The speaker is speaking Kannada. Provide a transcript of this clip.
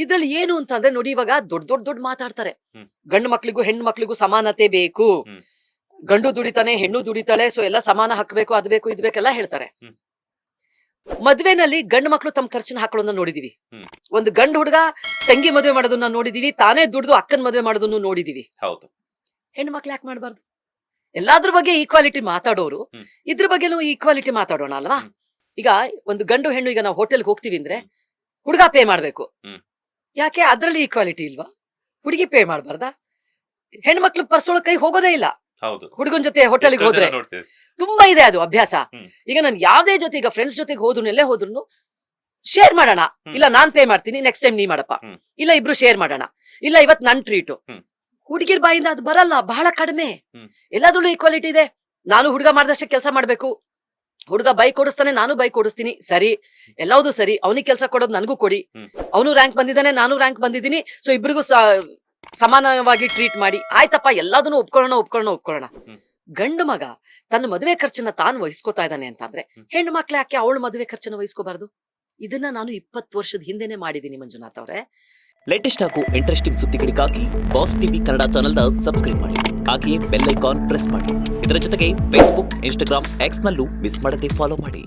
ಇದ್ರಲ್ಲಿ ಏನು ಅಂತಂದ್ರೆ ನೋಡಿ, ಇವಾಗ ದೊಡ್ಡ ಮಾತಾಡ್ತಾರೆ. ಹ್ಮ್. ಗಂಡು ಮಕ್ಳಿಗೂ ಹೆಣ್ಣು ಮಕ್ಳಿಗೂ ಸಮಾನತೆ ಬೇಕು, ಹ್ಮ್. ಗಂಡು ದುಡಿತಾನೆ ಹೆಣ್ಣು ದುಡಿತಾಳೆ, ಸೊ ಎಲ್ಲ ಸಮಾನ ಹಾಕ್ಬೇಕು, ಅದ್ ಬೇಕು ಇದ್ ಬೇಕೆಲ್ಲ ಹೇಳ್ತಾರೆ. ಹ್ಮ್. ಮದ್ವೆನಲ್ಲಿ ಗಂಡು ಮಕ್ಳು ತಮ್ಮ ಖರ್ಚನ್ನ ಹಾಕೊಳ್ಳೋದನ್ನ ನೋಡಿದೀವಿ. ಹ್ಮ್. ಒಂದು ಗಂಡು ಹುಡುಗ ತಂಗಿ ಮದ್ವೆ ಮಾಡೋದನ್ನ ನೋಡಿದೀವಿ, ತಾನೇ ದುಡ್ದು ಅಕ್ಕನ್ ಮದ್ವೆ ಮಾಡೋದನ್ನು ನೋಡಿದೀವಿ. ಹೌದು. ಹೆಣ್ಣು ಮಕ್ಳು ಯಾಕೆ ಮಾಡ್ಬಾರ್ದು? ಎಲ್ಲಾದ್ರ ಬಗ್ಗೆ ಈಕ್ವಾಲಿಟಿ ಮಾತಾಡೋರು ಹ್ಮ್. ಇದ್ರ ಬಗ್ಗೆನೂ ಈಕ್ವಾಲಿಟಿ ಮಾತಾಡೋಣ ಅಲ್ವಾ? ಹ್ಮ್. ಈಗ ಒಂದು ಗಂಡು ಹೆಣ್ಣು, ಈಗ ನಾವು ಹೋಟೆಲ್ಗೆ ಹೋಗ್ತೀವಿ ಅಂದ್ರೆ ಹ್ಮ್. ಹುಡುಗ ಪೇ ಮಾಡ್ಬೇಕು. ಹ್ಮ್. ಯಾಕೆ? ಅದ್ರಲ್ಲಿ ಈಕ್ವಾಲಿಟಿ ಇಲ್ವಾ? ಹುಡುಗಿ ಪೇ ಮಾಡ್ಬಾರ್ದಾ? ಹೆಣ್ಮಕ್ಳು ಪರ್ಸೊಳಗ್ ಕೈ ಹೋಗೋದೇ ಇಲ್ಲ ಹೌದು. ಹುಡುಗನ್ ಜೊತೆ ಹೋಟೆಲ್ಗೆ ಎಷ್ಟೋ ಹೋದ್ರೆ. ಜನ ನೋಡ್ತೀವಿ. ತುಂಬಾ ಇದೆ ಅದು ಅಭ್ಯಾಸ. ಹ್ಮ್. ಈಗ ನಾನು ಯಾವ್ದೇ ಜೊತೆ, ಈಗ ಫ್ರೆಂಡ್ಸ್ ಜೊತೆಗೆ ಹೋದ್ರು ಎಲ್ಲೇ ಹೋದ್ರು ಶೇರ್ ಮಾಡೋಣ, ಹ್ಮ್. ಇಲ್ಲ ನಾನ್ ಪೇ ಮಾಡ್ತೀನಿ, ನೆಕ್ಸ್ಟ್ ಟೈಮ್ ನೀ ಮಾಡಪ್ಪ, ಹ್ಮ್. ಇಲ್ಲ ಇಬ್ರು ಶೇರ್ ಮಾಡೋಣ, ಇಲ್ಲ ಇವತ್ ನನ್ ಟ್ರೀಟು. ಹ್ಮ್. ಹುಡುಗಿರ್ ಬಾಯಿಂದ ಅದು ಬರಲ್ಲ, ಬಹಳ ಕಡಿಮೆ. ಹ್ಮ್. ಎಲ್ಲಾದ್ರಲ್ಲೂ ಈಕ್ವಾಲಿಟಿ ಇದೆ. ನಾನು ಹುಡುಗ ಮಾಡ್ದಷ್ಟೇ ಕೆಲಸ ಮಾಡ್ಬೇಕು, ಹುಡುಗ ಬೈಕ್ ಓಡಿಸ್ತಾನೆ ನಾನು ಬೈಕ್ ಓಡಿಸ್ತೀನಿ, ಸರಿ, ಎಲ್ಲಾವುದು ಸರಿ. ಅವನಿಗೆ ಕೆಲಸ ಕೊಡೋದು ನನಗೂ ಕೊಡಿ, ಹ್ಮ್. ಅವನು ರ್ಯಾಂಕ್ ಬಂದಿದ್ದಾನೆ ನಾನು ರ್ಯಾಂಕ್ ಬಂದಿದ್ದೀನಿ, ಸೊ ಇಬ್ರಿಗೂ ಸಮಾನವಾಗಿ ಟ್ರೀಟ್ ಮಾಡಿ, ಆಯ್ತಪ್ಪ ಎಲ್ಲದನ್ನು ಒಪ್ಕೊಳ್ಳೋಣ. ಹ್ಮ್. ಗಂಡು ಮಗ ತನ್ನ ಮದುವೆ ಖರ್ಚನ್ನ ತಾನು ವಹಿಸ್ಕೋತಾ ಇದ್ದಾನೆ ಅಂತಂದ್ರೆ ಹ್ಮ್. ಹೆಣ್ಣು ಮಕ್ಳು ಯಾಕೆ ಅವಳು ಮದುವೆ ಖರ್ಚನ್ನ ವಹಿಸ್ಕೋಬಾರ್ದು? ಇದನ್ನ ನಾನು 20 ವರ್ಷದ ಹಿಂದೆನೆ ಮಾಡಿದ್ದೀನಿ ಮಂಜುನಾಥ್ ಅವರೇ. ಲೇಟೆಸ್ಟ್ ಹಾಗೂ ಇಂಟ್ರೆಸ್ಟಿಂಗ್ ಸುದ್ದಿಗಳಿಗಾಗಿ ಬಾಸ್ ಟಿವಿ ಕನ್ನಡ ಚಾನೆಲ್ನ ಸಬ್ಸ್ಕ್ರೈಬ್ ಮಾಡಿ, ಹಾಗೆಯೇ ಬೆಲ್ ಐಕಾನ್ ಪ್ರೆಸ್ ಮಾಡಿ. ಇದರ ಜೊತೆಗೆ ಫೇಸ್ಬುಕ್, ಇನ್ಸ್ಟಾಗ್ರಾಮ್, ಎಕ್ಸ್ ನಲ್ಲೂ ಮಿಸ್ ಮಾಡದೆ ಫಾಲೋ ಮಾಡಿ.